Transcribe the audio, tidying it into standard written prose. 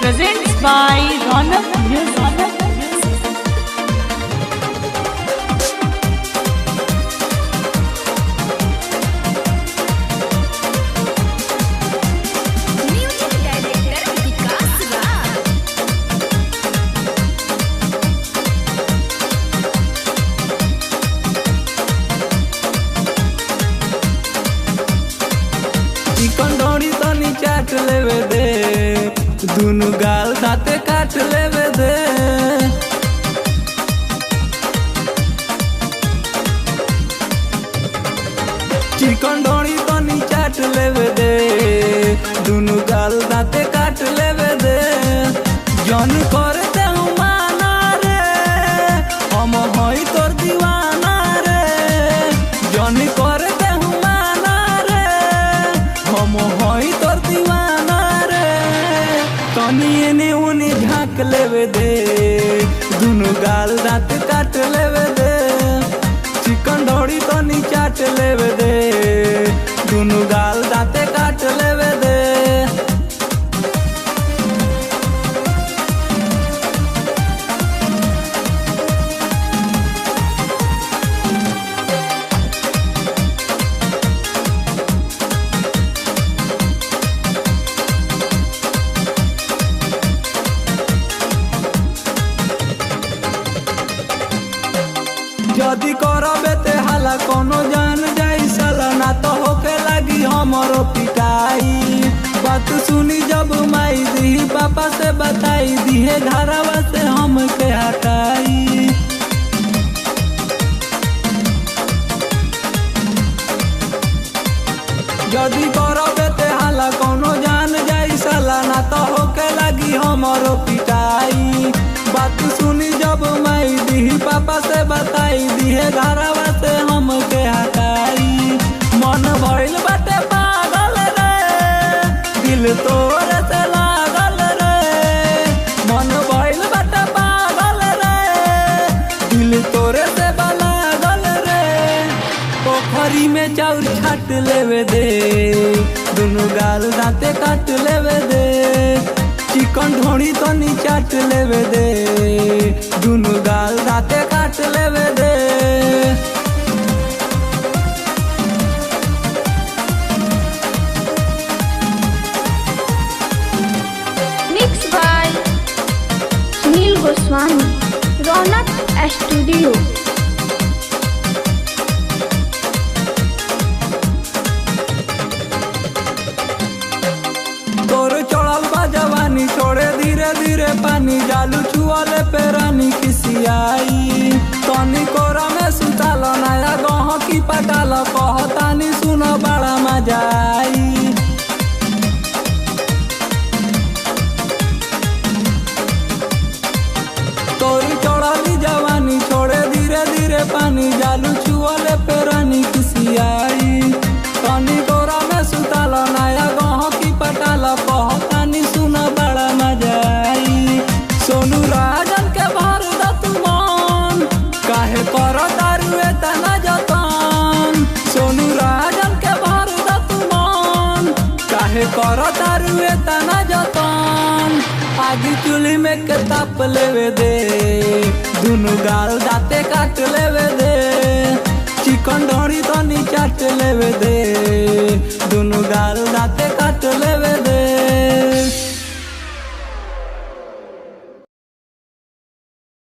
presents by Ronak Music. Music director Vikas Raj. Chicken डोरी तनी चाट लेवे दे, दुनु गाल दाते काट लेवे दे। चिकन डोरी तनी चाट लेवे दे, दुनु गाल दाते काट लेवे दे। जन करते हूँ माना रे, हम हई तोर दीवाना रे। जन करते हूँ माना रे, हम हई तोर दीवाना रे। तनी एने ओने झाँक लेवे दे, दुनु गाल दाँत काट लेवे दे। चिकन ढोड़ी तनी चाट लेवे दे, दुनु गाल दाँत काट लेवे दे। जदी करबे ते हाला कोनो जान जाई साला, ना तो होके लगी हमरो पिटाई। बात सुनी जब माई दी पापा से बताई, दिहे घरवा से हमके हटाई। जदी करबे ते हाला कोनो जान जाई साला, ना तो होके लगी हमरो पिटाई। बात सुनी जब माई दी पापा से बताई, दिहे घरवा से हमके हटाई। मन भइल बाटे पागल रे, दिल तोरे से लागल रे। मन भइल बाटे पागल रे, दिल तोरे से लागल रे। पोखरी में चाउर छाट लेवे दे, दुनु गाल दाँते काट लेवे दे। चिकन ढोड़ी तनी चाट लेवे दे, दुनु गाल दाँते काट लेवे दे। Mix by Sunil Goswami, Raunak studio. तोर चढ़ल बा जवानी, छोड़े धीरे धीरे पानी। जालू छुआले पे रानी खिसियाई, तनी कोरा में सुताल नया गह की पटाल। कहतानी सुन बड़ा मजा आई। तोरी चढ़ली जवानी, छोड़े धीरे धीरे पानी। जालू छुआले पे रानी खिसियाई, तनी कोरा में सुताल नया गह की पटाल। कहतानी सुन बड़ा मजा आई। सोनू राजन के भर दतु मन, काहे कर दारुए तना जतन। सोनू राजन के भर दतु मन, काहे कर दारुए तना जतन। आगी चूल्ही में के ताप लेवे दे, दुनु गाल दाँते काट लेवे दे। चिकन ढोड़ी तनी चाट लेवे दे, दुनु गाल दाँते काट लेवे दे।